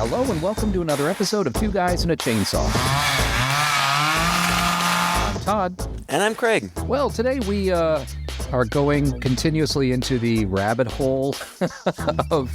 Hello and welcome to another episode of Two Guys and a Chainsaw. I'm Todd. And I'm Craig. Well, today we are going continuously into the rabbit hole of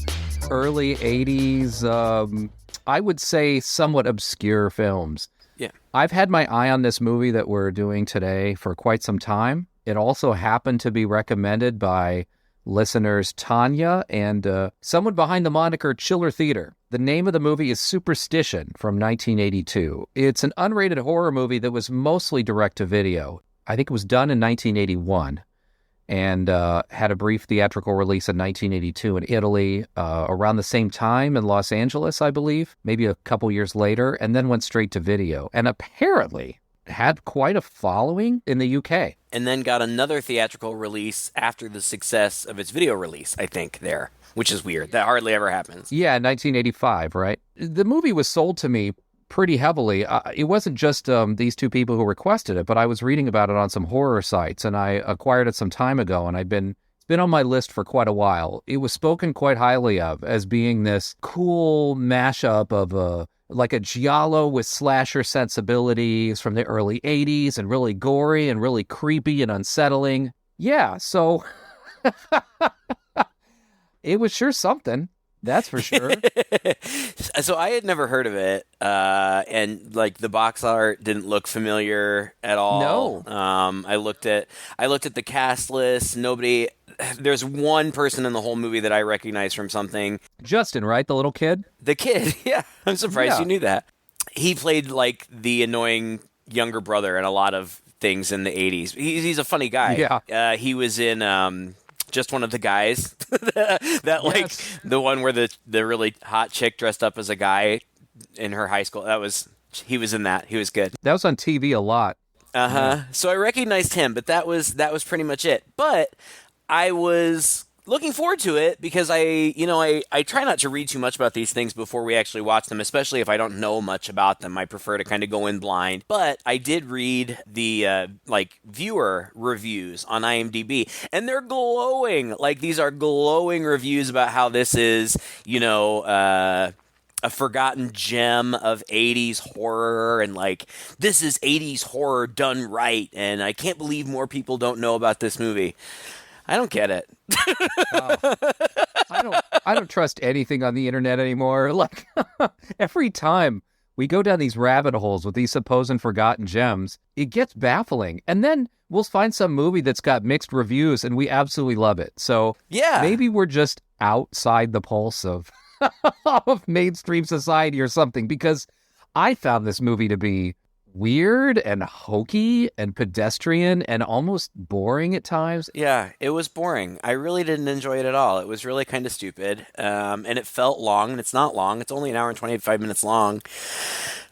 early 80s, I would say somewhat obscure films. Yeah. I've had my eye on this movie that we're doing today for quite some time. It also happened to be recommended by listeners Tanya and someone behind the moniker Chiller Theater. The name of the movie is Superstition from 1982. It's an unrated horror movie that was mostly direct-to-video. I think it was done in 1981 and had a brief theatrical release in 1982 in Italy, around the same time in Los Angeles, I believe, maybe a couple years later, and then went straight to video. And apparently had quite a following in the UK. And then got another theatrical release after the success of its video release, I think, there, which is weird. That hardly ever happens. Yeah, 1985, right? The movie was sold to me pretty heavily. It wasn't just these two people who requested it, but I was reading about it on some horror sites, and I acquired it some time ago, and it's been on my list for quite a while. It was spoken quite highly of as being this cool mashup of like a giallo with slasher sensibilities from the early 80s and really gory and really creepy and unsettling. Yeah, so it was sure something. That's for sure. So I had never heard of it, and like the box art didn't look familiar at all. No. I looked at the cast list. There's one person in the whole movie that I recognize from something. Justin, right? The little kid? The kid, yeah. I'm surprised Yeah. you knew that. He played like the annoying younger brother in a lot of things in the 80s. He's a funny guy. Yeah. He was in Just One of the Guys. that like Yes. the one where the really hot chick dressed up as a guy in her high school. He was in that. He was good. That was on TV a lot. Yeah. So I recognized him, but that was pretty much it. But I was looking forward to it because I try not to read too much about these things before we actually watch them, especially if I don't know much about them. I prefer to kind of go in blind. But I did read the viewer reviews on IMDb, and they're glowing. Like, these are glowing reviews about how this is, a forgotten gem of 80s horror, and like, this is 80s horror done right, and I can't believe more people don't know about this movie. I don't get it. I don't trust anything on the internet anymore. Like, every time we go down these rabbit holes with these supposed and forgotten gems, it gets baffling. And then we'll find some movie that's got mixed reviews and we absolutely love it. So yeah, maybe we're just outside the pulse of of mainstream society or something, because I found this movie to be weird and hokey and pedestrian and almost boring at times. Yeah, it was boring. I really didn't enjoy it at all. It was really kind of stupid, and it felt long, and it's not long. It's only an hour and 25 minutes long.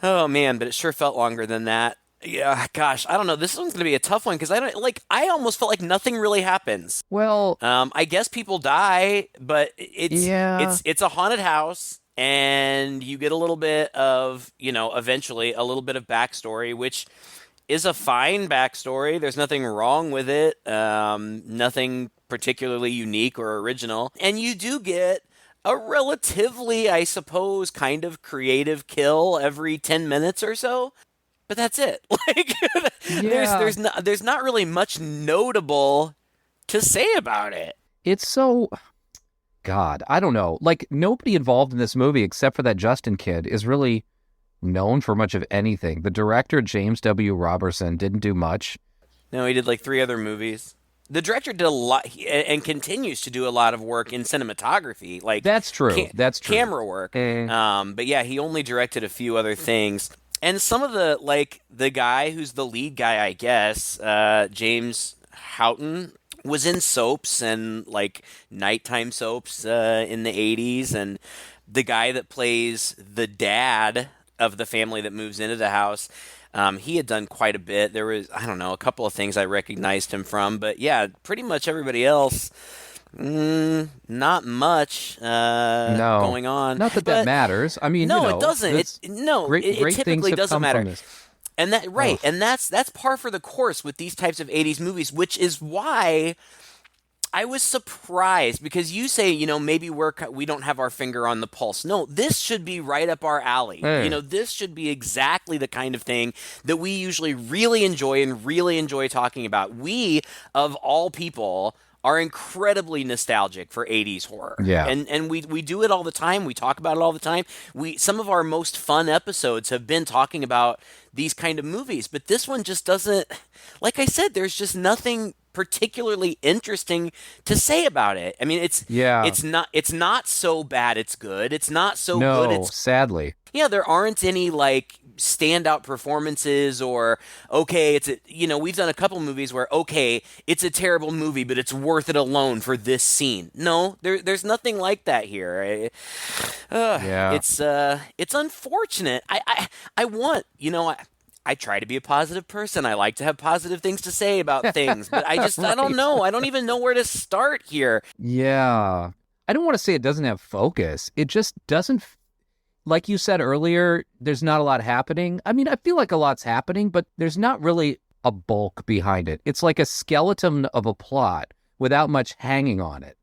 Oh, man, but it sure felt longer than that. Yeah, gosh, I don't know. This one's going to be a tough one because I almost felt like nothing really happens. Well, I guess people die, but it's a haunted house. And you get a little bit of, eventually a little bit of backstory, which is a fine backstory. There's nothing wrong with it. Nothing particularly unique or original. And you do get a relatively, I suppose, kind of creative kill every 10 minutes or so. But that's it. Like, yeah. there's not really much notable to say about it. It's so... God, I don't know. Like, nobody involved in this movie except for that Justin kid is really known for much of anything. The director, James W. Robertson, didn't do much. No, he did like 3 other movies. The director did a lot and continues to do a lot of work in cinematography. Like, that's true. That's true. Camera work. But yeah, he only directed a few other things. And some of the guy who's the lead guy, I guess, James Houghton, was in soaps and like nighttime soaps in the 80s, and the guy that plays the dad of the family that moves into the house, he had done quite a bit. There was, I don't know, a couple of things I recognized him from, but yeah, pretty much everybody else, not much going on. Not that that matters. I mean, no, it doesn't. It typically doesn't matter. And that and that's par for the course with these types of 80s movies, which is why I was surprised because you say, maybe we don't have our finger on the pulse. No, this should be right up our alley. Hey. This should be exactly the kind of thing that we usually really enjoy and really enjoy talking about. We, of all people, are incredibly nostalgic for 80s horror. Yeah. And we do it all the time. We talk about it all the time. Some of our most fun episodes have been talking about these kind of movies, but this one just doesn't, like I said, there's just nothing particularly interesting to say about it. I mean, it's not so bad it's good. It's not so good it's sadly. Yeah, there aren't any like standout performances or we've done a couple movies where it's a terrible movie but it's worth it alone for this scene. No, there's nothing like that here. It's unfortunate. I try to be a positive person. I like to have positive things to say about things, but I Right. don't know. I don't even know where to start here. Yeah. I don't want to say it doesn't have focus. It just doesn't, like you said earlier, there's not a lot happening. I mean, I feel like a lot's happening, but there's not really a bulk behind it. It's like a skeleton of a plot without much hanging on it.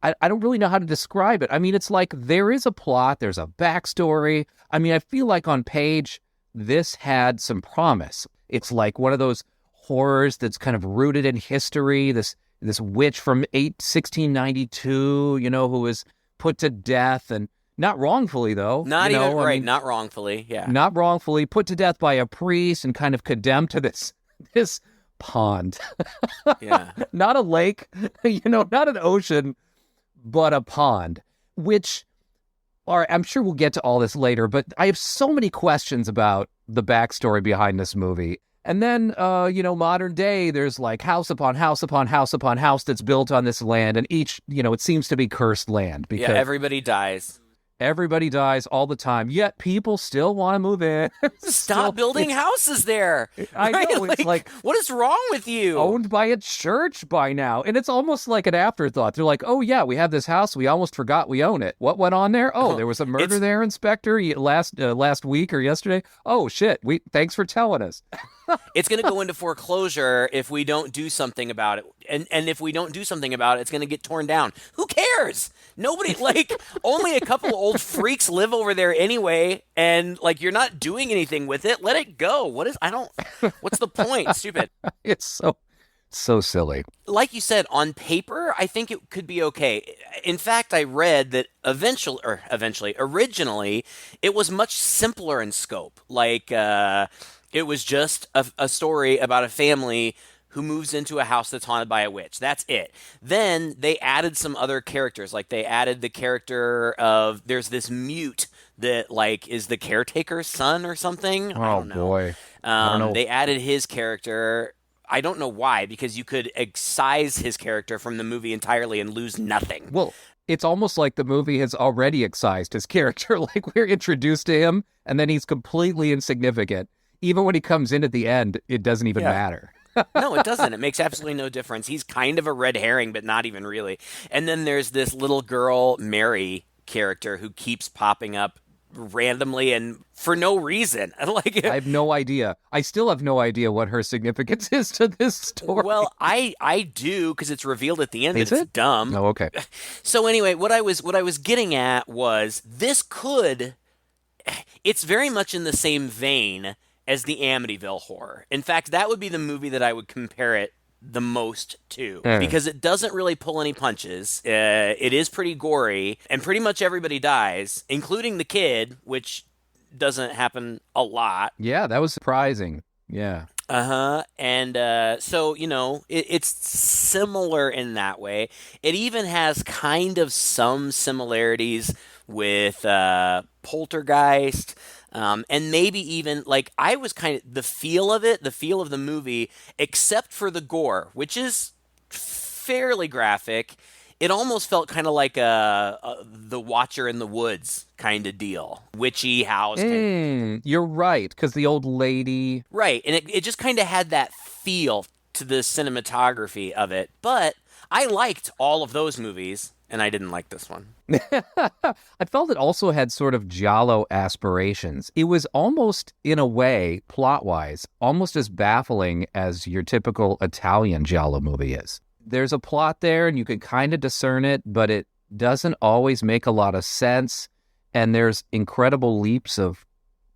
I don't really know how to describe it. I mean, it's like there is a plot, there's a backstory. I mean, I feel like on page, this had some promise. It's like one of those horrors that's kind of rooted in history. This witch from 1692, who was put to death, and not wrongfully though. Not wrongfully. Yeah, not wrongfully, put to death by a priest and kind of condemned to this pond. Yeah, not a lake, not an ocean, but a pond, which. All right, I'm sure we'll get to all this later, but I have so many questions about the backstory behind this movie. And then, modern day, there's like house upon house upon house upon house that's built on this land, and each, it seems to be cursed land because everybody dies. Everybody dies all the time, yet people still want to move in. Stop building houses there. I know. It's like, what is wrong with you? Owned by a church by now. And it's almost like an afterthought. They're like, oh, yeah, we have this house. We almost forgot we own it. What went on there? Oh, there was a murder there, Inspector, last week or yesterday. Oh, shit. Thanks for telling us. It's going to go into foreclosure if we don't do something about it. And if we don't do something about it, it's going to get torn down. Who cares? Nobody, only a couple old freaks live over there anyway, and, you're not doing anything with it. Let it go. What's the point? Stupid. It's so silly. Like you said, on paper, I think it could be okay. In fact, I read that originally, it was much simpler in scope. It was just a story about a family who moves into a house that's haunted by a witch. That's it. Then they added some other characters. They added the character of, there's this mute that, is the caretaker's son or something. I don't know. Boy. I don't know. They added his character. I don't know why, because you could excise his character from the movie entirely and lose nothing. Well, it's almost like the movie has already excised his character. We're introduced to him, and then he's completely insignificant. Even when he comes in at the end, it doesn't even matter. No, it doesn't. It makes absolutely no difference. He's kind of a red herring, but not even really. And then there's this little girl, Mary character, who keeps popping up randomly and for no reason. I have no idea. I still have no idea what her significance is to this story. Well, I do, because it's revealed at the end that it's dumb. Oh, okay. So anyway, what I was getting at was it's very much in the same vein as the Amityville Horror. In fact, that would be the movie that I would compare it the most to, because it doesn't really pull any punches. It is pretty gory, and pretty much everybody dies, including the kid, which doesn't happen a lot. Yeah, that was surprising. Yeah. And so, it's similar in that way. It even has kind of some similarities with Poltergeist. And maybe even, I was kind of, the feel of the movie, except for the gore, which is fairly graphic, it almost felt kind of like the Watcher in the Woods kind of deal. Witchy house. You're right, because the old lady... Right, and it just kind of had that feel to the cinematography of it. But I liked all of those movies, and I didn't like this one. I felt it also had sort of giallo aspirations. It was almost, in a way, plot-wise, almost as baffling as your typical Italian giallo movie is. there's a plot there and you can kind of discern it, but it doesn't always make a lot of sense. And there's incredible leaps of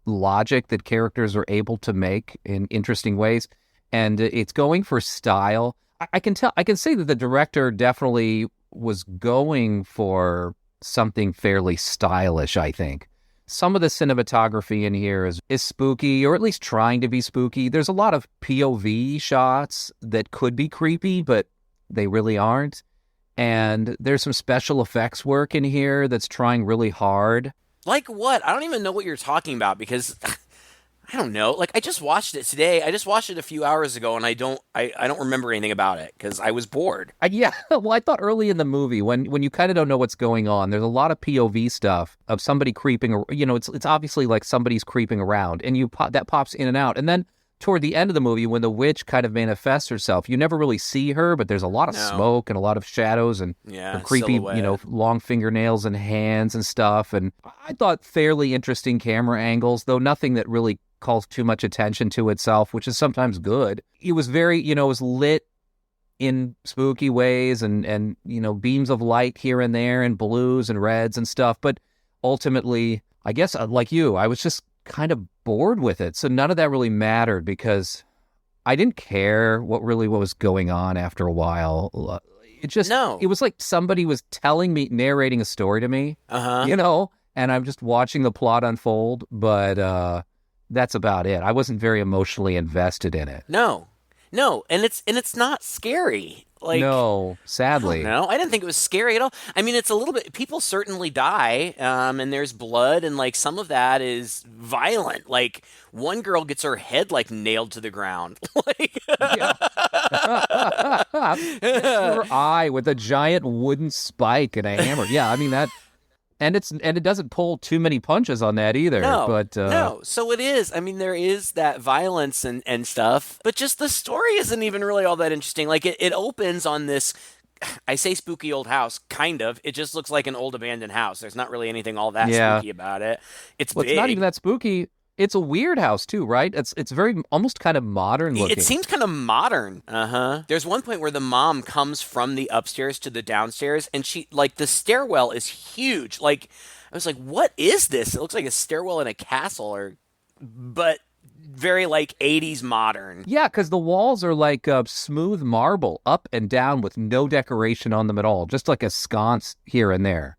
logic that characters are able to make in interesting ways. And it's going for style. I can say that the director definitely was going for something fairly stylish, I think. Some of the cinematography in here is spooky, or at least trying to be spooky. There's a lot of POV shots that could be creepy, but they really aren't. And there's some special effects work in here that's trying really hard. Like what? I don't even know what you're talking about because I don't know. Like I just watched it today. I just watched it a few hours ago, and I don't remember anything about it because I was bored. Yeah, well, I thought early in the movie when you kind of don't know what's going on, there's a lot of POV stuff of somebody creeping. You know, it's obviously like somebody's creeping around, and that pops in and out, and then toward the end of the movie, when the witch kind of manifests herself, you never really see her, but there's a lot of smoke and a lot of shadows and creepy, silhouette. Long fingernails and hands and stuff. And I thought fairly interesting camera angles, though nothing that really calls too much attention to itself, which is sometimes good. It was very, it was lit in spooky ways and beams of light here and there and blues and reds and stuff. But ultimately, I guess like you, I was just kind of bored with it. So none of that really mattered because I didn't care what was going on after a while. It was like somebody was narrating a story to me, and I'm just watching the plot unfold, but that's about it. I wasn't very emotionally invested in it. No, and it's not scary. Like, no, sadly. No, I didn't think it was scary at all. I mean, it's a little bit. People certainly die, and there's blood, and like some of that is violent. Like one girl gets her head like nailed to the ground, like her eye with a giant wooden spike and a hammer. Yeah, I mean that. And it doesn't pull too many punches on that either. No. So it is. I mean, there is that violence and stuff, but just the story isn't even really all that interesting. Like it opens on this, I say spooky old house, kind of. It just looks like an old abandoned house. There's not really anything all that spooky about it. It's big. It's not even that spooky. It's a weird house too, right? It's very almost kind of modern looking. It seems kind of modern. There's one point where the mom comes from the upstairs to the downstairs, and she the stairwell is huge. Like I was like, what is this? It looks like a stairwell in a castle, but very 80s modern. Yeah, because the walls are like smooth marble up and down with no decoration on them at all, just like a sconce here and there.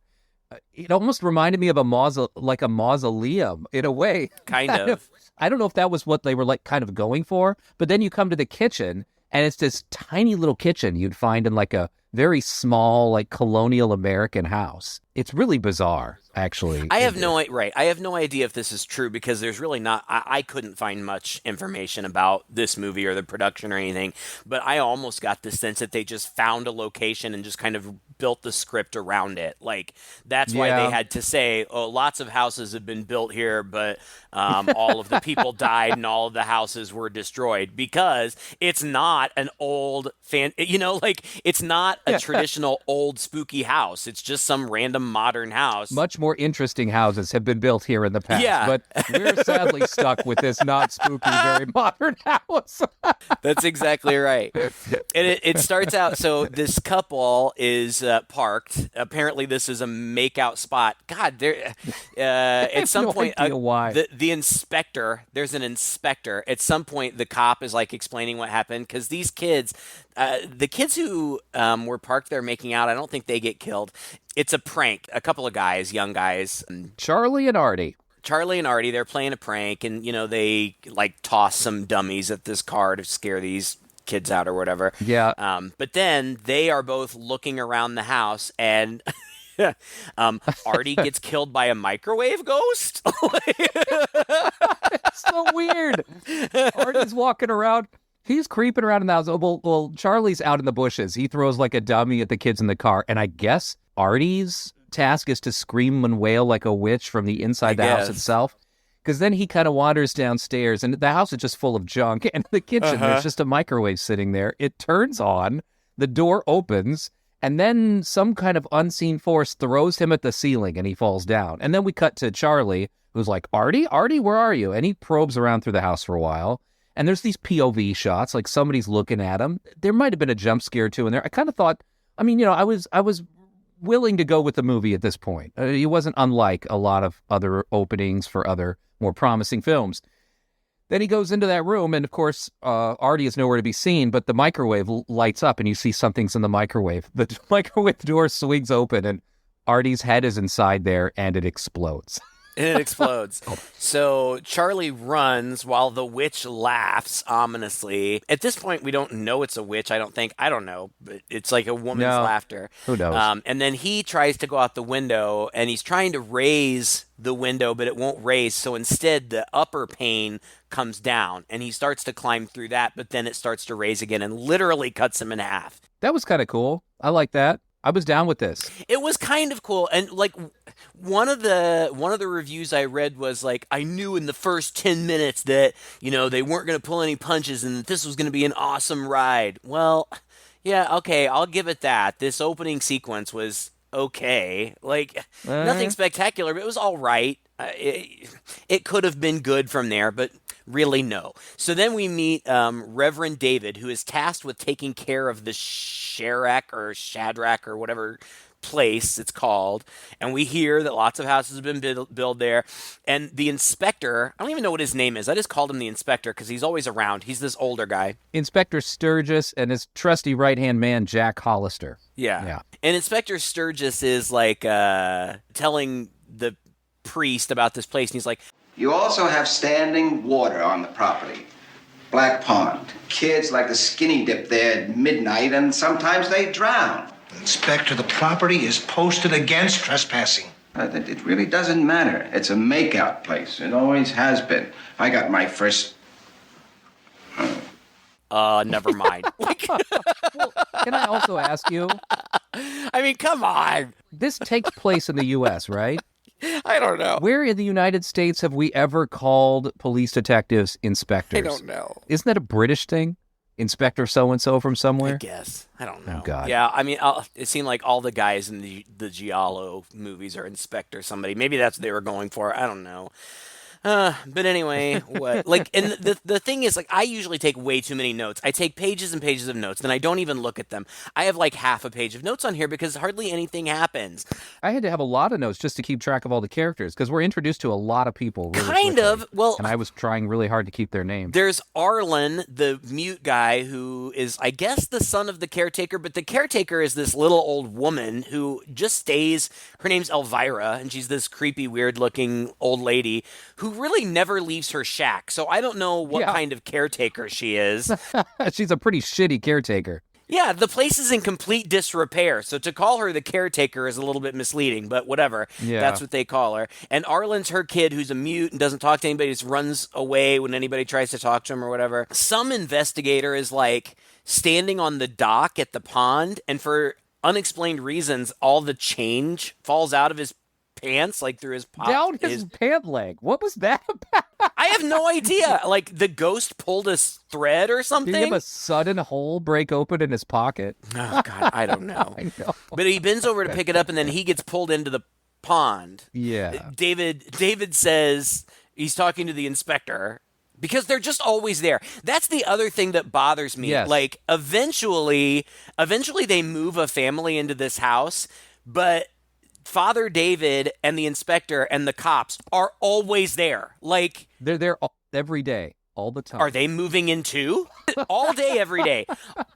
It almost reminded me of a mausoleum in a way. Kind of. I don't know if that was what they were kind of going for, but then you come to the kitchen and it's this tiny little kitchen you'd find in a very small colonial American house. It's really bizarre, actually. I have no idea if this is true because there's really not. I couldn't find much information about this movie or the production or anything, but I almost got the sense that they just found a location and just kind of built the script around it. That's why they had to say, lots of houses have been built here, but all of the people died and all of the houses were destroyed because it's not an old it's not a traditional old spooky house. It's just some random modern house. Much more interesting houses have been built here in the past, but we're sadly stuck with this not spooky, very modern house. That's exactly right. And it starts out, so this couple is parked. Apparently this is a makeout spot. God, there at some point why. The inspector, there's an inspector. At some point the cop is explaining what happened because these kids, the kids who were parked there making out, I don't think they get killed. It's a prank. A couple of guys, young guys. Charlie and Artie, they're playing a prank, and, they, toss some dummies at this car to scare these kids out or whatever. Yeah. But then they are both looking around the house, and Artie gets killed by a microwave ghost. It's so weird. Artie's walking around. He's creeping around in the house. Well, Charlie's out in the bushes. He throws a dummy at the kids in the car. And I guess Artie's task is to scream and wail like a witch from the inside the house itself. Because then he kind of wanders downstairs and the house is just full of junk. And in the kitchen, there's just a microwave sitting there. It turns on, the door opens, and then some kind of unseen force throws him at the ceiling and he falls down. And then we cut to Charlie, who's like, Artie, where are you? And he probes around through the house for a while. And there's these POV shots, like somebody's looking at him. There might have been a jump scare too in there. I kind of thought, I mean, I was willing to go with the movie at this point. It wasn't unlike a lot of other openings for other more promising films. Then he goes into that room, and of course, Artie is nowhere to be seen, but the microwave lights up, and you see something's in the microwave. The microwave door swings open, and Artie's head is inside there, and it explodes. And it explodes. So Charlie runs while the witch laughs ominously. At this point, we don't know it's a witch, I don't think. I don't know, but it's like a woman's laughter. Who knows? And then he tries to go out the window, and he's trying to raise the window, but it won't raise. So instead, the upper pane comes down, and he starts to climb through that, but then it starts to raise again and literally cuts him in half. That was kind of cool. I like that. I was down with this. It was kind of cool, and like one of the reviews I read was like, I knew in the first 10 minutes that they weren't going to pull any punches and that this was going to be an awesome ride. Well, yeah, okay, I'll give it that. This opening sequence was okay, like nothing spectacular, but it was all right. It could have been good from there, but really no. So then we meet Reverend David, who is tasked with taking care of the Shadrach or whatever place it's called, and we hear that lots of houses have been built there, and the inspector, I don't even know what his name is, I just called him the inspector because he's always around. He's this older guy, Inspector Sturgis, and his trusty right-hand man Jack Hollister. Yeah. And Inspector Sturgis is like telling the priest about this place, and he's like, you also have standing water on the property. Black Pond. Kids like to skinny dip there at midnight, and sometimes they drown. Inspector, the property is posted against trespassing. It really doesn't matter. It's a makeout place. It always has been. I got my first... never mind. Well, can I also ask you? I mean, come on. This takes place in the U.S., right? I don't know. Where in the United States have we ever called police detectives inspectors? I don't know. Isn't that a British thing? Inspector so-and-so from somewhere? I guess. I don't know. Oh, God. Yeah, I mean, it seemed like all the guys in the Giallo movies are Inspector somebody. Maybe that's what they were going for. I don't know. But anyway, what? Like, and the thing is, like, I usually take way too many notes. I take pages and pages of notes, then I don't even look at them. I have like half a page of notes on here because hardly anything happens. I had to have a lot of notes just to keep track of all the characters because we're introduced to a lot of people. Really kind quickly. of. Well, and I was trying really hard to keep their names. There's Arlen, the mute guy, who is, I guess, the son of the caretaker, but the caretaker is this little old woman who just stays. Her name's Elvira, and she's this creepy, weird-looking old lady who really never leaves her shack. So I don't know what kind of caretaker she is. She's a pretty shitty caretaker. Yeah, the place is in complete disrepair, so to call her the caretaker is a little bit misleading, but whatever. Yeah. That's what they call her. And Arlen's her kid who's a mute and doesn't talk to anybody, just runs away when anybody tries to talk to him or whatever. Some investigator is like standing on the dock at the pond, and for unexplained reasons, all the change falls out of his pants, like through his down his pant leg. What was that about? I have no idea. Like the ghost pulled a thread or something. Did he have a sudden hole break open in his pocket? Oh God, I don't know. I know. But he bends over to pick it up, and then he gets pulled into the pond. Yeah. David says he's talking to the inspector because they're just always there. That's the other thing that bothers me. Yes. Like eventually they move a family into this house, but Father David and the inspector and the cops are always there. Like They're there every day, all the time. Are they moving in too? All day, every day.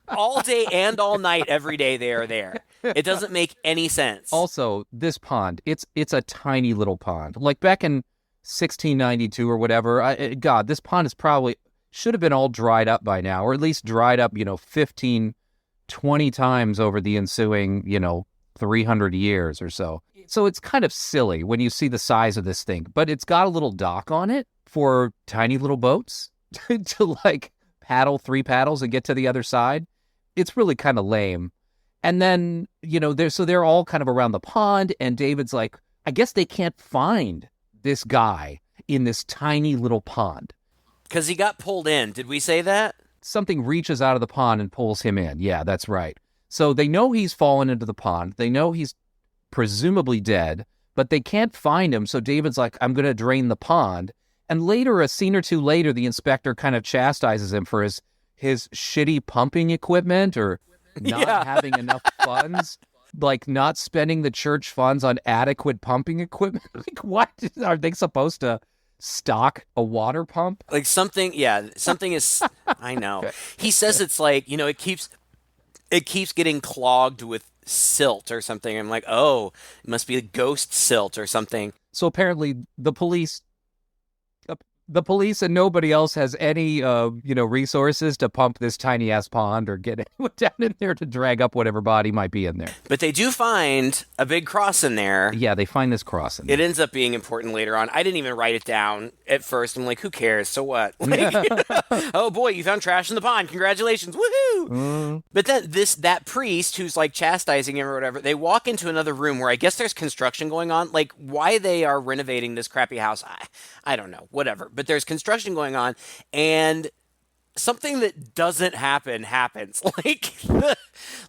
All day and all night, every day they are there. It doesn't make any sense. Also, this pond, it's a tiny little pond. Like back in 1692 or whatever, God, this pond is probably should have been all dried up by now, or at least dried up, 15, 20 times over the ensuing, 300 years or so. So it's kind of silly when you see the size of this thing, but it's got a little dock on it for tiny little boats to like paddle 3 paddles and get to the other side. It's really kind of lame. And then, they're all kind of around the pond, and David's like, I guess they can't find this guy in this tiny little pond. Because he got pulled in. Did we say that? Something reaches out of the pond and pulls him in. Yeah, that's right. So they know he's fallen into the pond. They know he's presumably dead, but they can't find him. So David's like, I'm going to drain the pond. And later, a scene or two later, the inspector kind of chastises him for his shitty pumping equipment or not having enough funds, like not spending the church funds on adequate pumping equipment. Like, what? Are they supposed to stock a water pump? Like something is, I know. He says it's like, it keeps getting clogged with silt or something. I'm like, oh, it must be a ghost silt or something. So apparently the police and nobody else has any, resources to pump this tiny ass pond or get anyone down in there to drag up whatever body might be in there. But they do find a big cross in there. Yeah, they find this cross in there. It ends up being important later on. I didn't even write it down at first. I'm like, who cares? So what? Like, oh boy, you found trash in the pond. Congratulations. Woohoo! But then that priest who's like chastising him or whatever, they walk into another room where I guess there's construction going on. Like, why they are renovating this crappy house, I don't know. Whatever. But there's construction going on, and something that doesn't happen happens.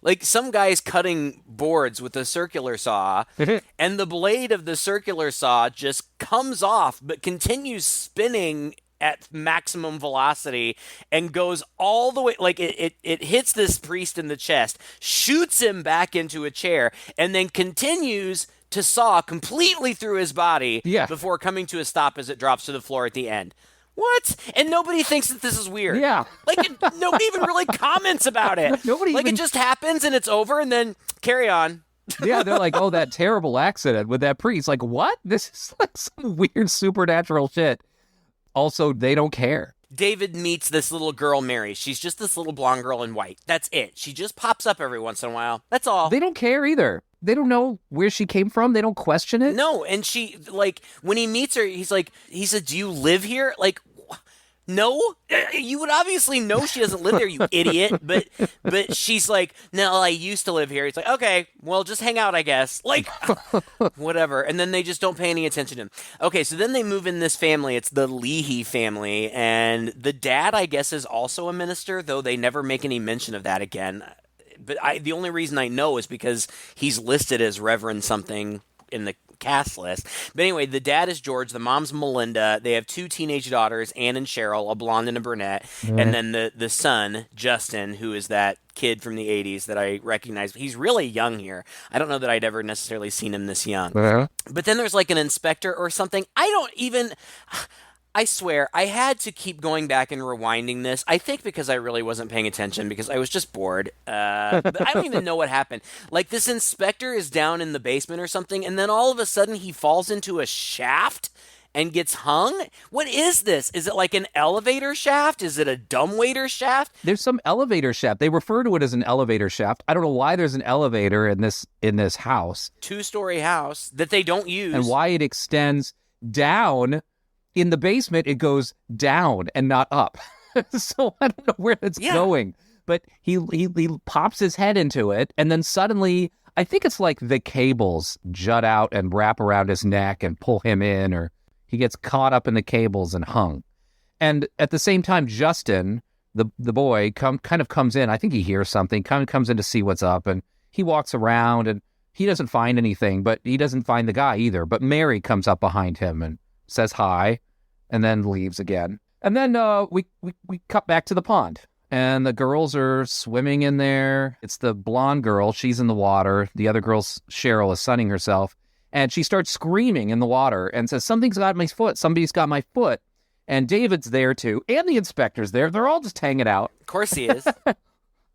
Like some guy's cutting boards with a circular saw, and the blade of the circular saw just comes off, but continues spinning at maximum velocity and goes all the way. Like it hits this priest in the chest, shoots him back into a chair, and then continues to saw completely through his body before coming to a stop as it drops to the floor at the end. What? And nobody thinks that this is weird. Yeah. Like, nobody even really comments about it. It just happens and it's over and then carry on. Yeah, they're like, oh, that terrible accident with that priest. Like, what? This is like some weird supernatural shit. Also, they don't care. David meets this little girl, Mary. She's just this little blonde girl in white. That's it. She just pops up every once in a while. That's all. They don't care either. They don't know where she came from. They don't question it. No, and she, like, when he meets her, he said, do you live here? Like, no? You would obviously know she doesn't live there, you idiot. But she's like, no, I used to live here. He's like, okay, well, just hang out, I guess. Like, whatever. And then they just don't pay any attention to him. Okay, so then they move in this family. It's the Lehi family. And the dad, I guess, is also a minister, though they never make any mention of that again. But the only reason I know is because he's listed as Reverend something in the cast list. But anyway, the dad is George, the mom's Melinda. They have two teenage daughters, Anne and Cheryl, a blonde and a brunette. Mm-hmm. And then the son, Justin, who is that kid from the 80s that I recognize. He's really young here. I don't know that I'd ever necessarily seen him this young. Uh-huh. But then there's like an inspector or something. I swear, I had to keep going back and rewinding this. I think because I really wasn't paying attention because I was just bored. But I don't even know what happened. Like, this inspector is down in the basement or something, and then all of a sudden he falls into a shaft and gets hung? What is this? Is it like an elevator shaft? Is it a dumbwaiter shaft? There's some elevator shaft. They refer to it as an elevator shaft. I don't know why there's an elevator in this house. 2-story house that they don't use. And why it extends down. In the basement, it goes down and not up. So I don't know where it's going. But he pops his head into it, and then suddenly, I think it's like the cables jut out and wrap around his neck and pull him in, or he gets caught up in the cables and hung. And at the same time, Justin, the boy, kind of comes in. I think he hears something, kind of comes in to see what's up, and he walks around, and he doesn't find anything, but he doesn't find the guy either. But Mary comes up behind him and says hi, and then leaves again. And then we cut back to the pond, and the girls are swimming in there. It's the blonde girl. She's in the water. The other girl, Cheryl, is sunning herself, and she starts screaming in the water and says, something's got my foot. Somebody's got my foot. And David's there, too, and the inspector's there. They're all just hanging out. Of course he is.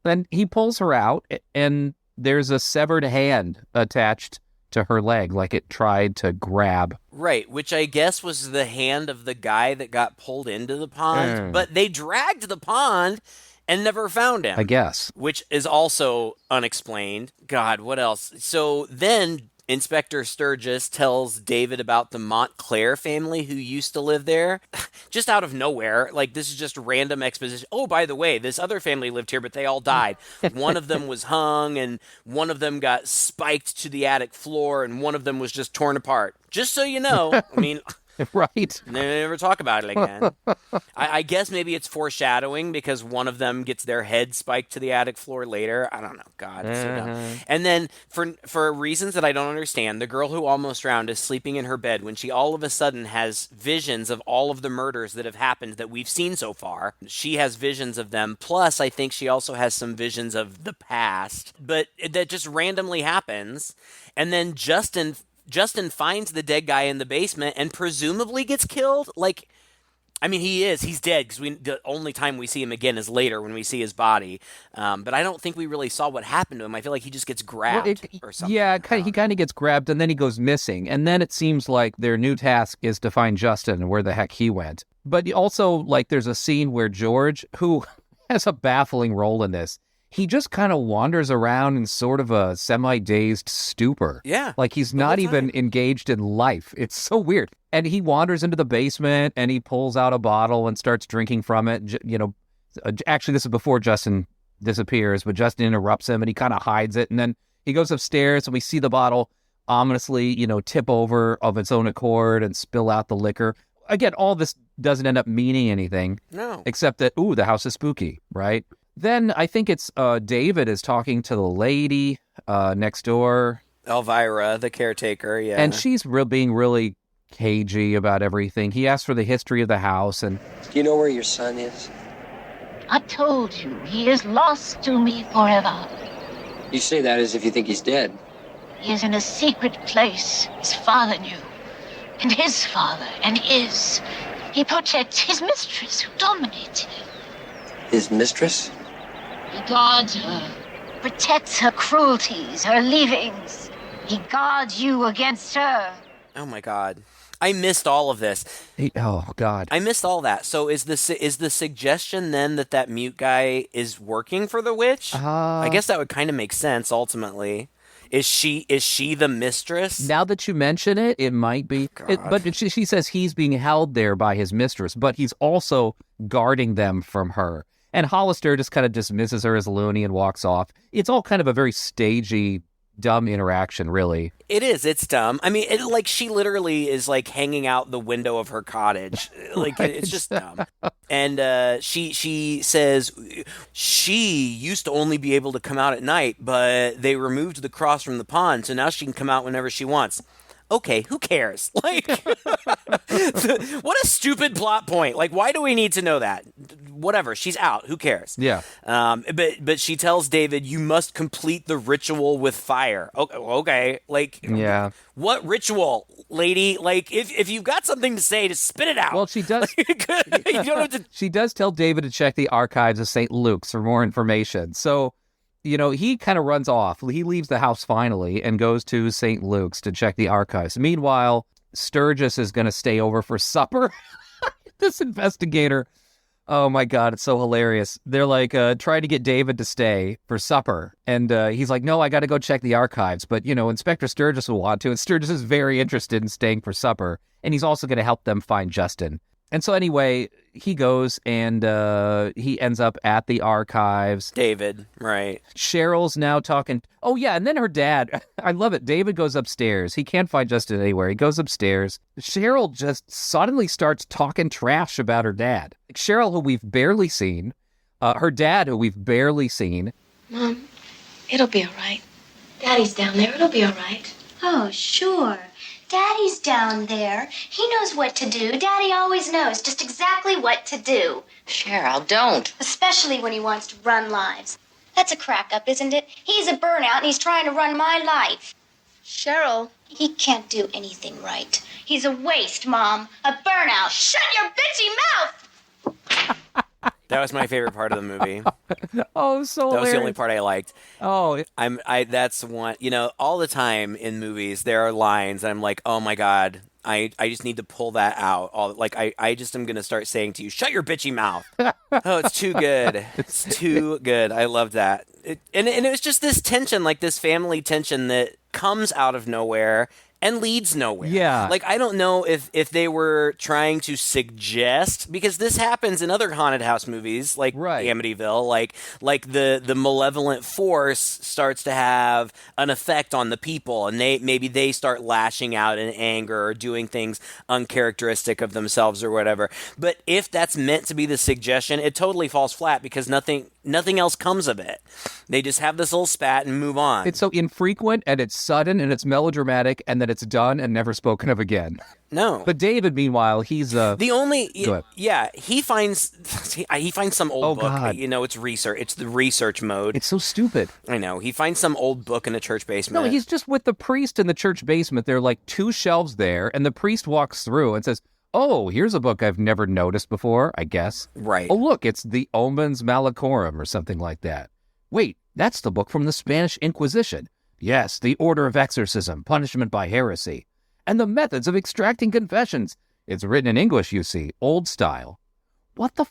Then he pulls her out, and there's a severed hand attached to her leg, like it tried to grab. Right, which I guess was the hand of the guy that got pulled into the pond. But they dragged the pond and never found him. I guess. Which is also unexplained. God, what else? So then Inspector Sturgis tells David about the Montclair family who used to live there. Just out of nowhere. Like, this is just random exposition. Oh, by the way, this other family lived here, but they all died. One of them was hung, and one of them got spiked to the attic floor, and one of them was just torn apart. Just so you know, I mean, Right. And they never talk about it again. I guess maybe it's foreshadowing because one of them gets their head spiked to the attic floor later. I don't know. God, it's so dumb. And then for reasons that I don't understand, the girl who almost drowned is sleeping in her bed when she all of a sudden has visions of all of the murders that have happened that we've seen so far. She has visions of them. Plus, I think she also has some visions of the past. But that just randomly happens. And then Justin finds the dead guy in the basement and presumably gets killed. Like, I mean, he's dead because the only time we see him again is later when we see his body. But I don't think we really saw what happened to him. I feel like he just gets grabbed or something. Yeah, he kind of gets grabbed and then he goes missing. And then it seems like their new task is to find Justin and where the heck he went. But also, like, there's a scene where George, who has a baffling role in this, he just kind of wanders around in sort of a semi-dazed stupor. Yeah. Like he's not even engaged in life. It's so weird. And he wanders into the basement and he pulls out a bottle and starts drinking from it. Actually, this is before Justin disappears, but Justin interrupts him and he kind of hides it. And then he goes upstairs and we see the bottle ominously, tip over of its own accord and spill out the liquor. Again, all this doesn't end up meaning anything. No. Except that, the house is spooky, right? Then I think it's David is talking to the lady next door. Elvira, the caretaker, yeah. And she's being really cagey about everything. He asks for the history of the house. And do you know where your son is? I told you, he is lost to me forever. You say that as if you think he's dead. He is in a secret place his father knew. And his father and his. He protects his mistress who dominated him. His mistress? He guards her, protects her cruelties, her leavings. He guards you against her. Oh my God. I missed all of this. Oh God. I missed all that. So is the suggestion then that mute guy is working for the witch? I guess that would kind of make sense ultimately. Is she the mistress? Now that you mention it, it might be. But she says he's being held there by his mistress, but he's also guarding them from her. And Hollister just kind of dismisses her as loony and walks off. It's all kind of a very stagey, dumb interaction, really. It is. It's dumb. I mean, she literally is like hanging out the window of her cottage. Like Right. It's just dumb. And she says she used to only be able to come out at night, but they removed the cross from the pond, so now she can come out whenever she wants. Okay, who cares? Like, what a stupid plot point. Like, why do we need to know that? Whatever, she's out. Who cares? Yeah. But she tells David, you must complete the ritual with fire. Okay. Like, yeah. What ritual, lady? Like, if you've got something to say, just spit it out. Well, she does. You don't have to... She does tell David to check the archives of St. Luke's for more information. So, he kind of runs off. He leaves the house finally and goes to St. Luke's to check the archives. Meanwhile, Sturgis is going to stay over for supper. This investigator. Oh my God, it's so hilarious. They're like trying to get David to stay for supper. And he's like, no, I got to go check the archives. But, Inspector Sturgis will want to. And Sturgis is very interested in staying for supper. And he's also going to help them find Justin. And so anyway, he goes and he ends up at the archives. David, right. Cheryl's now talking. Oh, yeah. And then her dad. I love it. David goes upstairs. He can't find Justin anywhere. He goes upstairs. Cheryl just suddenly starts talking trash about her dad. Cheryl, who we've barely seen. Her dad, who we've barely seen. Mom, it'll be all right. Daddy's down there. It'll be all right. Oh, sure. Daddy's down there. He knows what to do. Daddy always knows just exactly what to do. Cheryl, don't. Especially when he wants to run lives. That's a crack-up, isn't it? He's a burnout and he's trying to run my life. Cheryl. He can't do anything right. He's a waste, Mom. A burnout. Shut your bitchy mouth! That was my favorite part of the movie. Oh, so that was hilarious. the only part I liked. Oh, that's one, all the time in movies, there are lines I'm like, oh my God, I just need to pull that out. I just am going to start saying to you, shut your bitchy mouth. Oh, it's too good. It's too good. I love that. And it was just this tension, like this family tension that comes out of nowhere and leads nowhere. Yeah. Like, I don't know if they were trying to suggest, because this happens in other haunted house movies, like Amityville, like the malevolent force starts to have an effect on the people, and maybe they start lashing out in anger or doing things uncharacteristic of themselves or whatever. But if that's meant to be the suggestion, it totally falls flat because nothing else comes of it. They just have this little spat and move on. It's so infrequent, and it's sudden, and it's melodramatic, and then it's done and never spoken of again. No. But David, meanwhile, he's the only Go ahead. yeah, he finds some old book. God. It's research. It's the research mode. It's so stupid. I know. He finds some old book in a church basement. No, he's just with the priest in the church basement. There are like 2 shelves there, and the priest walks through and says, "Oh, here's a book I've never noticed before, I guess." Right. "Oh, look, it's the Omens Malicorum or something like that." "Wait, that's the book from the Spanish Inquisition." "Yes, the Order of Exorcism, Punishment by Heresy, and the Methods of Extracting Confessions. It's written in English, you see, old style." What the f***?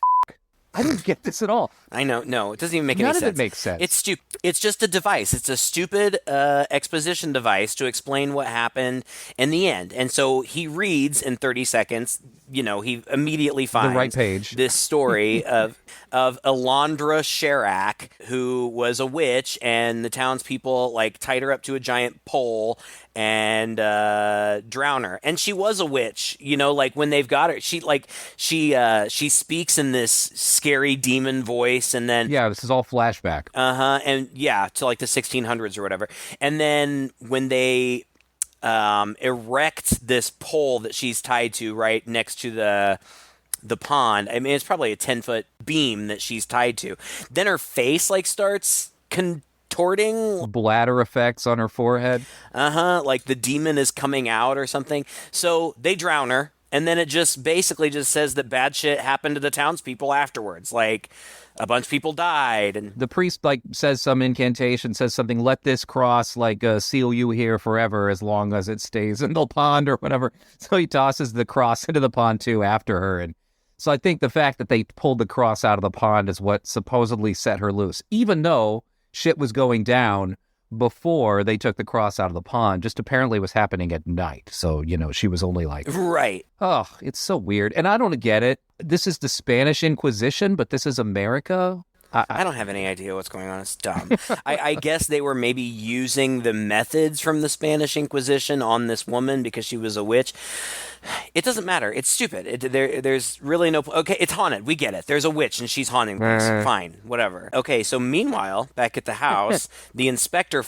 I don't get this at all. I know. No, it doesn't even make any sense. None of it makes sense. It's stupid. It's just a device. It's a stupid exposition device to explain what happened in the end. And so he reads in 30 seconds. He immediately finds the right page. This story of Alondra Sherak, who was a witch, and the townspeople tied her up to a giant pole and drown her. And she was a witch. When they've got her, she speaks in this scary demon voice, and then this is all flashback. And to the 1600s or whatever. And then when they erect this pole that she's tied to right next to the pond, I mean, it's probably a 10-foot beam that she's tied to. Then her face starts contorting. Bladder effects on her forehead. Like the demon is coming out or something. So they drown her. And then it just basically just says that bad shit happened to the townspeople afterwards. Like, a bunch of people died. And the priest, says some incantation, says something, "Let this cross, seal you here forever as long as it stays in the pond," or whatever. So he tosses the cross into the pond, too, after her. And so I think the fact that they pulled the cross out of the pond is what supposedly set her loose, even though shit was going down before they took the cross out of the pond. Just apparently was happening at night. So, she was only right. Oh, it's so weird. And I don't get it. This is the Spanish Inquisition, but this is America. I don't have any idea what's going on. It's dumb. I guess they were maybe using the methods from the Spanish Inquisition on this woman because she was a witch. It doesn't matter. It's stupid. There's really no... Okay, it's haunted. We get it. There's a witch and she's haunting things. Fine. Whatever. Okay, so meanwhile, back at the house, the inspector...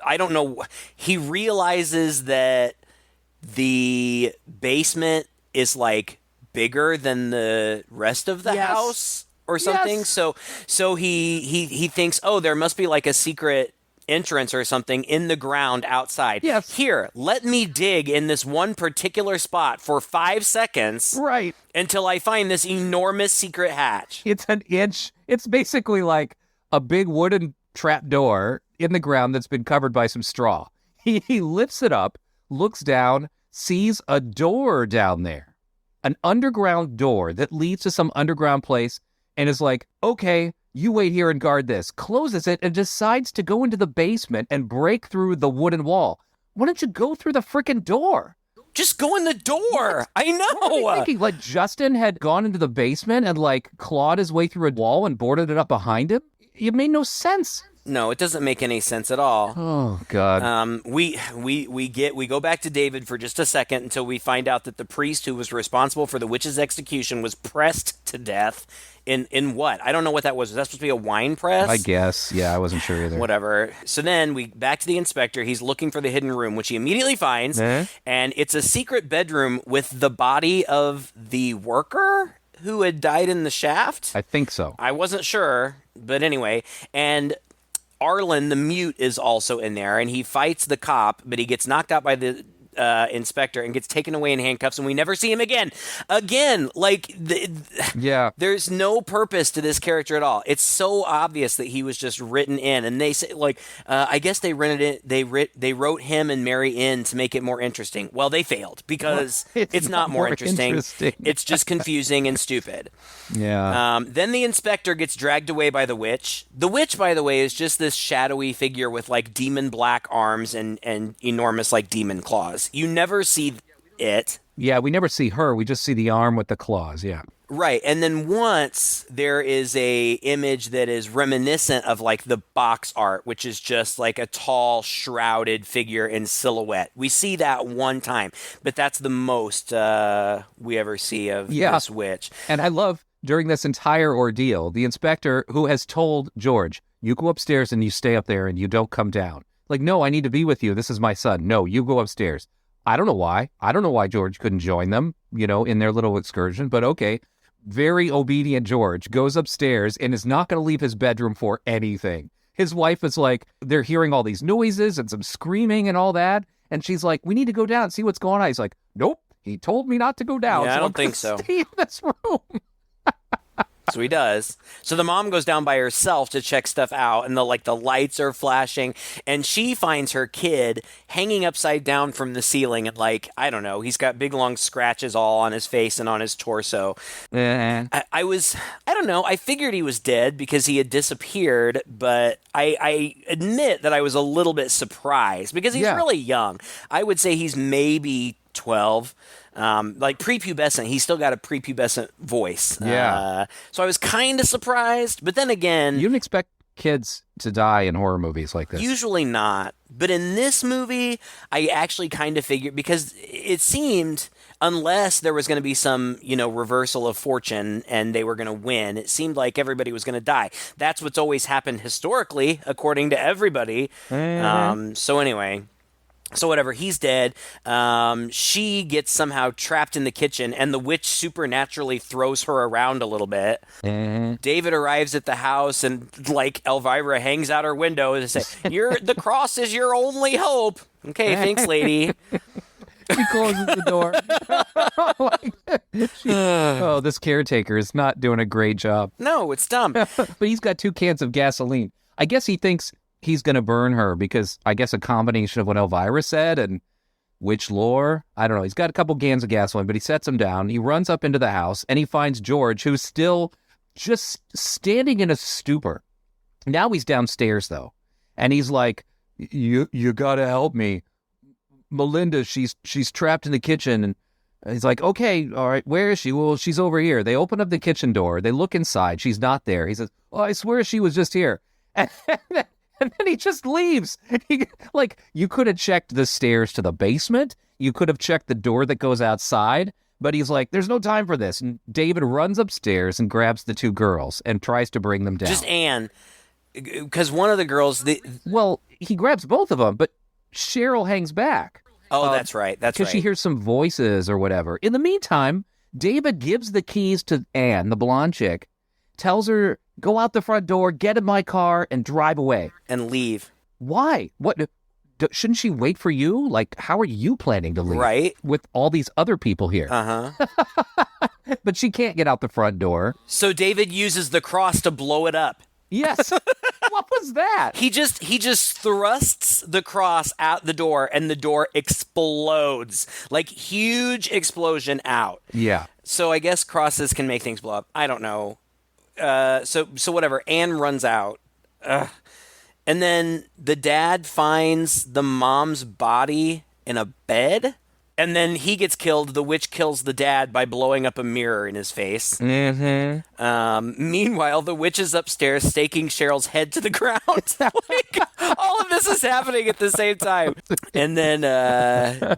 I don't know. He realizes that the basement is, bigger than the rest of the house or something. Yes. So he thinks, oh, there must be a secret entrance or something in the ground outside. Yes. Here, let me dig in this one particular spot for 5 seconds. Right. Until I find this enormous secret hatch. It's an inch. It's basically like a big wooden trap door in the ground that's been covered by some straw. He lifts it up, looks down, sees a door down there. An underground door that leads to some underground place, and is like, "Okay, you wait here and guard this," closes it, and decides to go into the basement and break through the wooden wall. Why don't you go through the frickin' door? Just go in the door. I know. What are you thinking? Justin had gone into the basement and clawed his way through a wall and boarded it up behind him? It made no sense. No, it doesn't make any sense at all. Oh God. We go back to David for just a second until we find out that the priest who was responsible for the witch's execution was pressed to death in what? I don't know what that was. Was that supposed to be a wine press? I guess. Yeah, I wasn't sure either. Whatever. So then we back to the inspector. He's looking for the hidden room, which he immediately finds, and it's a secret bedroom with the body of the worker who had died in the shaft. I think so. I wasn't sure, but anyway, and Arlen, the mute, is also in there, and he fights the cop, but he gets knocked out by the inspector and gets taken away in handcuffs, and we never see him again. There's no purpose to this character at all. It's so obvious that he was just written in, and they say I guess they wrote him and Mary in to make it more interesting. Well, they failed because it's not more interesting. It's just confusing and stupid. Yeah. Then the inspector gets dragged away by the witch. The witch, by the way, is just this shadowy figure with demon black arms and enormous demon claws. You never see it. Yeah, we never see her. We just see the arm with the claws. Yeah. Right. And then once there is a image that is reminiscent of the box art, which is just a tall shrouded figure in silhouette. We see that one time, but that's the most we ever see of this witch. And I love during this entire ordeal, the inspector who has told George, you go upstairs and you stay up there and you don't come down. No, I need to be with you. This is my son. No, you go upstairs. I don't know why. I don't know why George couldn't join them, in their little excursion, but okay. Very obedient George goes upstairs and is not going to leave his bedroom for anything. His wife is they're hearing all these noises and some screaming and all that. And she's like, we need to go down and see what's going on. He's like, nope, he told me not to go down. Yeah, I don't think so. Stay in this room. So he does. So the mom goes down by herself to check stuff out, and the lights are flashing, and she finds her kid hanging upside down from the ceiling, and I don't know, he's got big long scratches all on his face and on his torso. I don't know, I figured he was dead because he had disappeared, but I admit that I was a little bit surprised because he's really young. I would say he's maybe 12. Prepubescent, he's still got a prepubescent voice. Yeah. So I was kind of surprised, but then again, you don't expect kids to die in horror movies like this. Usually not. But in this movie, I actually kind of figured, because it seemed, unless there was going to be some, reversal of fortune and they were going to win, it seemed like everybody was going to die. That's what's always happened historically, according to everybody. So anyway. So whatever, he's dead. She gets somehow trapped in the kitchen, and the witch supernaturally throws her around a little bit. David arrives at the house, and Elvira hangs out her window and says, the cross is your only hope. Okay, thanks, lady. She closes the door. This caretaker is not doing a great job. No, it's dumb. But he's got 2 cans of gasoline. I guess he thinks he's going to burn her because I guess a combination of what Elvira said and witch lore. I don't know. He's got a couple cans of gasoline, but he sets him down. He runs up into the house and he finds George, who's still just standing in a stupor. Now he's downstairs, though. And he's like, you got to help me. Melinda, she's trapped in the kitchen. And he's like, okay, all right, where is she? Well, she's over here. They open up the kitchen door. They look inside. She's not there. He says, oh, I swear she was just here. And then he just leaves. You could have checked the stairs to the basement. You could have checked the door that goes outside. But he's like, there's no time for this. And David runs upstairs and grabs the 2 girls and tries to bring them down. Just Anne. Because one of the girls... Well, he grabs both of them, but Cheryl hangs back. Oh, that's right. That's right. Because she hears some voices or whatever. In the meantime, David gives the keys to Anne, the blonde chick, tells her, go out the front door, get in my car, and drive away. And leave. Why? What? Shouldn't she wait for you? How are you planning to leave? Right. With all these other people here. Uh-huh. But she can't get out the front door. So David uses the cross to blow it up. Yes. What was that? He just thrusts the cross out the door, and the door explodes. Huge explosion out. Yeah. So I guess crosses can make things blow up. I don't know. So whatever. Anne runs out. And then the dad finds the mom's body in a bed. And then he gets killed. The witch kills the dad by blowing up a mirror in his face. Mm-hmm. Meanwhile, the witch is upstairs staking Cheryl's head to the ground. All of this is happening at the same time. And then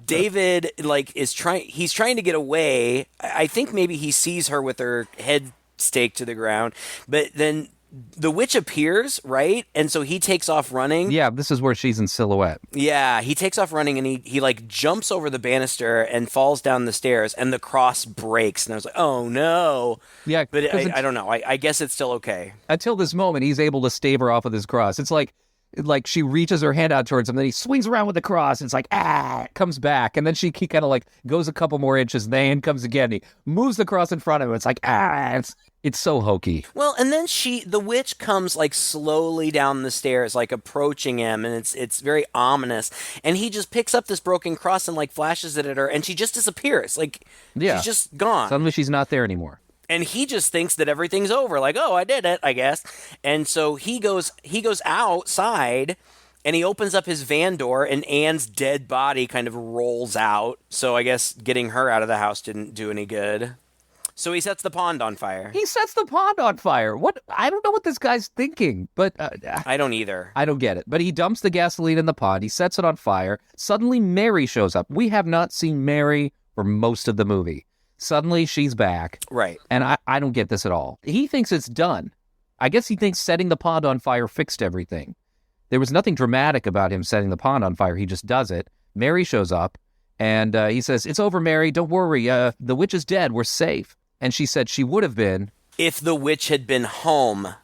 David he's trying to get away. I think maybe he sees her with her head staked to the ground. But then the witch appears, right? And so he takes off running. Yeah, this is where she's in silhouette. Yeah, he takes off running, and he jumps over the banister and falls down the stairs, and the cross breaks. And I was like, oh no. Yeah. But I don't know. I guess it's still okay. Until this moment, he's able to stave her off with his cross. It's like like she reaches her hand out towards him, then he swings around with the cross, and it's like, comes back, and then she kind of like goes a couple more inches, and the hand comes again, he moves the cross in front of him, it's like, it's so hokey. Well, and then the witch comes like slowly down the stairs, like approaching him, and it's very ominous, and he just picks up this broken cross and like flashes it at her, and she just disappears, like, she's just gone. Suddenly she's not there anymore. And he just thinks that everything's over, like, oh, I did it, I guess. And so he goes outside, and he opens up his van door, and Anne's dead body kind of rolls out. So I guess getting her out of the house didn't do any good. So he sets the pond on fire. He sets the pond on fire. What? I don't know what this guy's thinking, but... I don't either. I don't get it. But he dumps the gasoline in the pond. He sets it on fire. Suddenly, Mary shows up. We have not seen Mary for most of the movie. Suddenly, she's back. Right. And I don't get this at all. He thinks it's done. I guess he thinks setting the pond on fire fixed everything. There was nothing dramatic about him setting the pond on fire. He just does it. Mary shows up, and he says, "It's over, Mary. Don't worry. The witch is dead. We're safe." And she said she would have been. If the witch had been home,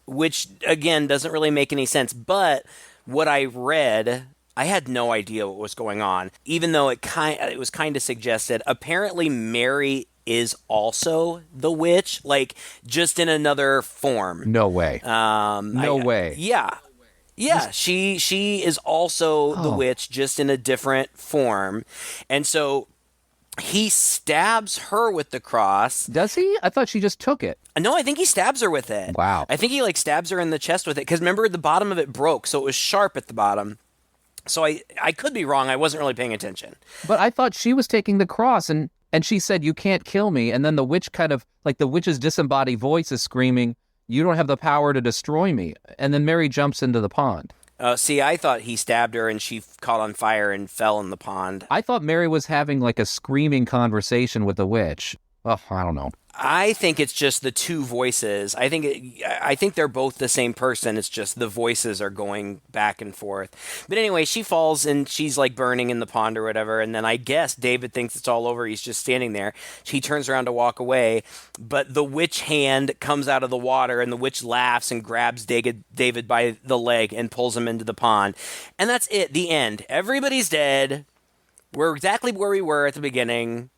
which, again, doesn't really make any sense. But what I read... I had no idea what was going on, even though it was kind of suggested. Apparently, Mary is also the witch, like just in another form. No way. No way. Yeah. Yeah, she is also the witch, just in a different form. And so he stabs her with the cross. Does he? I thought she just took it. No, I think he stabs her with it. Wow. I think he like stabs her in the chest with it, because remember, the bottom of it broke, so it was sharp at the bottom. So I could be wrong. I wasn't really paying attention. But I thought she was taking the cross, and she said, "You can't kill me." And then the witch kind of, like the witch's disembodied voice is screaming, "You don't have the power to destroy me." And then Mary jumps into the pond. See, I thought he stabbed her and she caught on fire and fell in the pond. I thought Mary was having like a screaming conversation with the witch. Well, I don't know. I think it's just the two voices. I think they're both the same person. It's just the voices are going back and forth. But anyway, she falls and she's like burning in the pond or whatever. And then I guess David thinks it's all over. He's just standing there. He turns around to walk away. But the witch hand comes out of the water, and the witch laughs and grabs David by the leg and pulls him into the pond. And that's it. The end. Everybody's dead. We're exactly where we were at the beginning.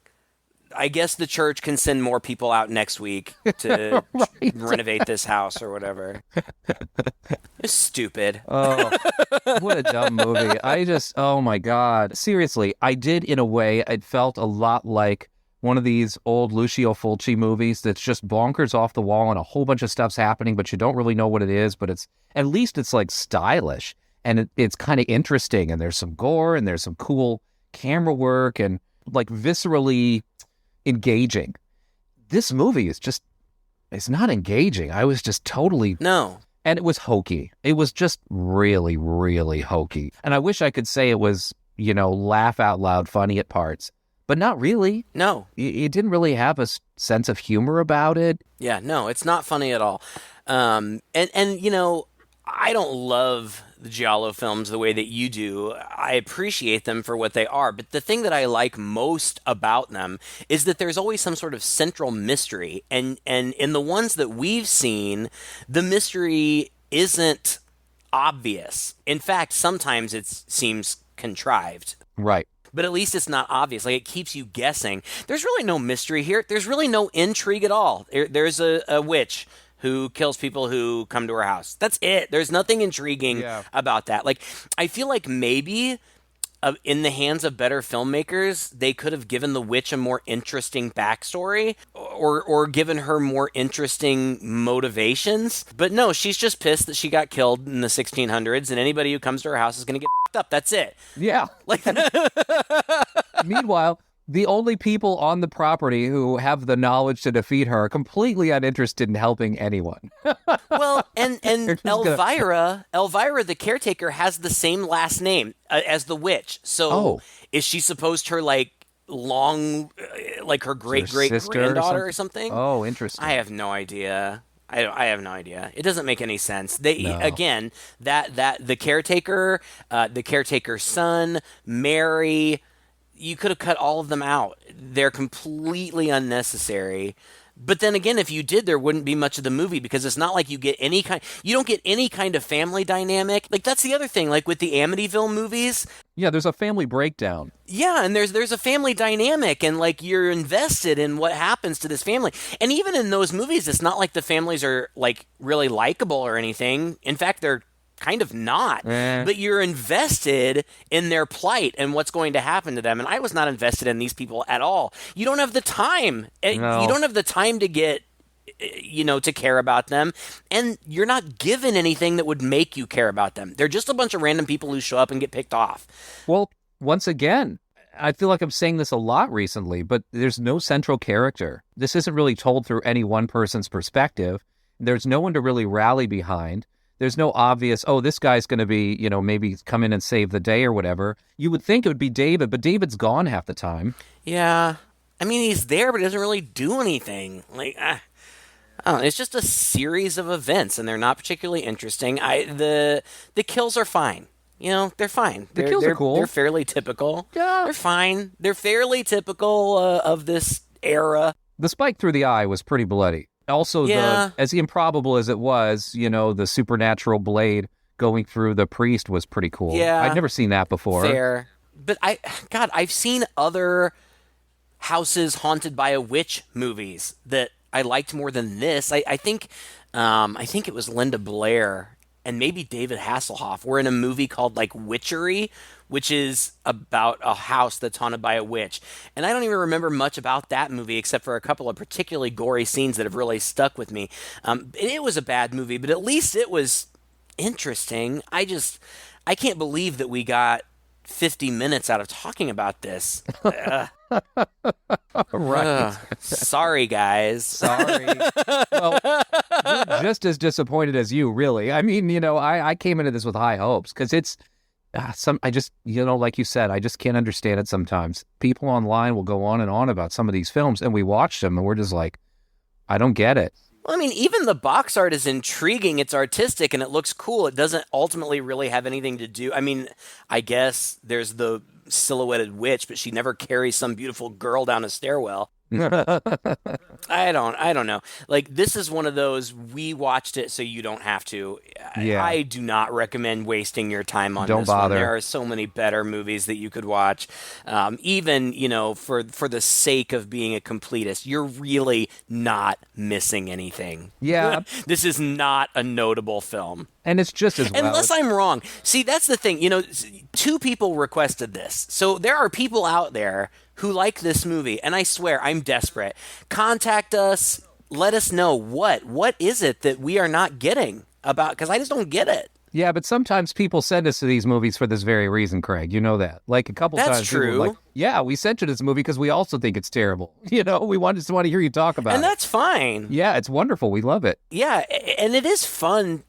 I guess the church can send more people out next week to renovate this house or whatever. It's stupid. Oh, what a dumb movie. Oh my God. Seriously, I did in a way, it felt a lot like one of these old Lucio Fulci movies that's just bonkers off the wall and a whole bunch of stuff's happening, but you don't really know what it is, but at least it's like stylish, and it's kind of interesting, and there's some gore and there's some cool camera work and like viscerally engaging. This movie it's not engaging. I was just totally... No. And it was hokey. It was just really, really hokey. And I wish I could say it was, laugh out loud funny at parts, but not really. No. It didn't really have a sense of humor about it. Yeah, no, it's not funny at all. And I don't love the Giallo films the way that you do. I appreciate them for what they are, but the thing that I like most about them is that there's always some sort of central mystery, and in the ones that we've seen, the mystery isn't obvious. In fact, sometimes it seems contrived. Right. But at least it's not obvious. Like, it keeps you guessing. There's really no mystery here. There's really no intrigue at all. There's a witch who kills people who come to her house. That's it. There's nothing intriguing about that. Like, I feel like maybe in the hands of better filmmakers, they could have given the witch a more interesting backstory or given her more interesting motivations. But no, she's just pissed that she got killed in the 1600s, and anybody who comes to her house is going to get f***ed up. That's it. Yeah. Like, meanwhile, the only people on the property who have the knowledge to defeat her are completely uninterested in helping anyone. Well, and Elvira, the caretaker, has the same last name as the witch. So is she supposed her like long, like her great-great-granddaughter or something? Oh, interesting. I have no idea. I have no idea. It doesn't make any sense. Again, that the caretaker's son, Mary, you could have cut all of them out. They're completely unnecessary. But then again, if you did, there wouldn't be much of the movie because it's not like you don't get any kind of family dynamic. Like, that's the other thing, like with the Amityville movies. Yeah, there's a family breakdown. Yeah, and there's a family dynamic, and like you're invested in what happens to this family. And even in those movies, it's not like the families are like really likable or anything. In fact, they're kind of not, but you're invested in their plight and what's going to happen to them. And I was not invested in these people at all. You don't have the time. No. You don't have the time to get, to care about them. And you're not given anything that would make you care about them. They're just a bunch of random people who show up and get picked off. Well, once again, I feel like I'm saying this a lot recently, but there's no central character. This isn't really told through any one person's perspective. There's no one to really rally behind. There's no obvious, this guy's going to be, maybe come in and save the day or whatever. You would think it would be David, but David's gone half the time. Yeah. I mean, he's there, but he doesn't really do anything. Like, I don't know, it's just a series of events, and they're not particularly interesting. The kills are fine. They're fine. The kills are cool. They're fairly typical. Yeah. They're fine. They're fairly typical of this era. The spike through the eye was pretty bloody. Also, as improbable as it was, the supernatural blade going through the priest was pretty cool. Yeah. I'd never seen that before. Fair. But I've seen other houses haunted by a witch movies that I liked more than this. I think it was Linda Blair and maybe David Hasselhoff were in a movie called like Witchery, which is about a house that's haunted by a witch. And I don't even remember much about that movie except for a couple of particularly gory scenes that have really stuck with me. It was a bad movie, but at least it was interesting. I can't believe that we got 50 minutes out of talking about this. Right. Sorry, guys. Sorry. Well, we're just as disappointed as you, really. I mean, I came into this with high hopes because it's I just, like you said, I just can't understand it sometimes. People online will go on and on about some of these films, and we watch them, and we're just like, I don't get it. Well, I mean, even the box art is intriguing. It's artistic, and it looks cool. It doesn't ultimately really have anything to do. I mean, I guess there's the silhouetted witch, but she never carries some beautiful girl down a stairwell. I don't know. Like, this is one of those, we watched it so you don't have to. Yeah. I do not recommend wasting your time on Don't this bother. one. There are so many better movies that you could watch. Even, for the sake of being a completist, you're really not missing anything. Yeah. This is not a notable film. And it's just as well. Unless I'm wrong. See, that's the thing. 2 people requested this. So there are people out there who like this movie, and I swear, I'm desperate. Contact us. Let us know what is it that we are not getting about, because I just don't get it. Yeah, but sometimes people send us to these movies for this very reason, Craig. You know that. Like, a couple That's times. true. People were like, yeah, we sent you this movie because we also think it's terrible. We just want to hear you talk about it. And that's fine. Yeah, it's wonderful. We love it. Yeah, and it is fun.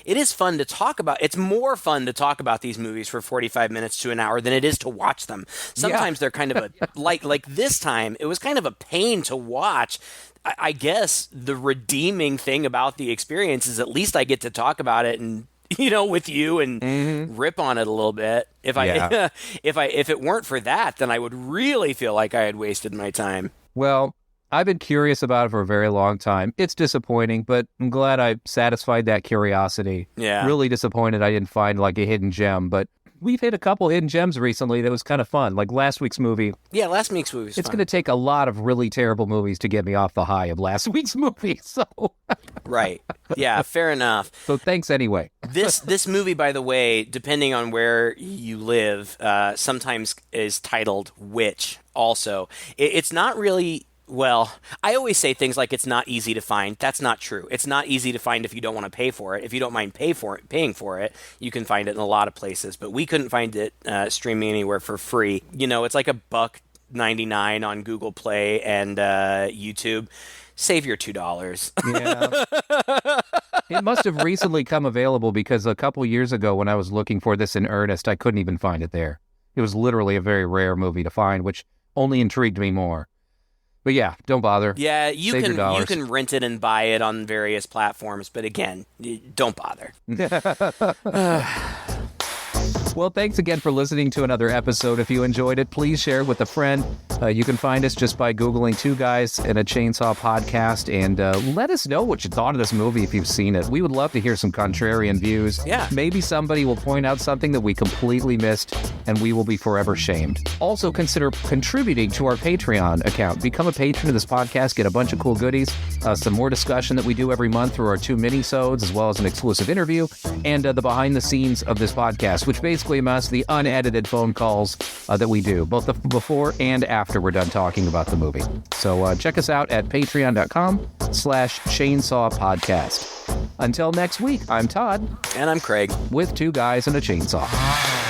It is fun to talk about. It's more fun to talk about these movies for 45 minutes to an hour than it is to watch them. Sometimes they're kind of like this time, it was kind of a pain to watch. I guess the redeeming thing about the experience is at least I get to talk about it and with you and rip on it a little bit. If it weren't for that, then I would really feel like I had wasted my time. Well, I've been curious about it for a very long time. It's disappointing, but I'm glad I satisfied that curiosity. Yeah. Really disappointed I didn't find like a hidden gem, but we've hit a couple hidden gems recently that was kind of fun. Like last week's movie. Yeah, last week's movie was It's fun. going to take a lot of really terrible movies to get me off the high of last week's movie. So Right. Yeah, fair enough. So thanks anyway. This movie, by the way, depending on where you live, sometimes is titled Witch also. It's not really... Well, I always say things like it's not easy to find. That's not true. It's not easy to find if you don't want to pay for it. If you don't mind paying for it, you can find it in a lot of places. But we couldn't find it streaming anywhere for free. It's like $1.99 on Google Play and YouTube. Save your $2. Yeah. It must have recently come available because a couple years ago when I was looking for this in earnest, I couldn't even find it there. It was literally a very rare movie to find, which only intrigued me more. But yeah, don't bother. Yeah, you Save your dollars. you can rent it and buy it on various platforms, but again, don't bother. Well, thanks again for listening to another episode. If you enjoyed it, please share it with a friend. You can find us just by Googling Two Guys and a Chainsaw Podcast, and let us know what you thought of this movie if you've seen it. We would love to hear some contrarian views. Yeah. Maybe somebody will point out something that we completely missed, and we will be forever shamed. Also, consider contributing to our Patreon account. Become a patron of this podcast, get a bunch of cool goodies, some more discussion that we do every month through our 2 mini-sodes, as well as an exclusive interview, and the behind-the-scenes of this podcast, which basically amounts to the unedited phone calls that we do, both before and after we're done talking about the movie. So check us out at patreon.com/Chainsaw Podcast. Until next week, I'm Todd. And I'm Craig. With Two Guys and a Chainsaw.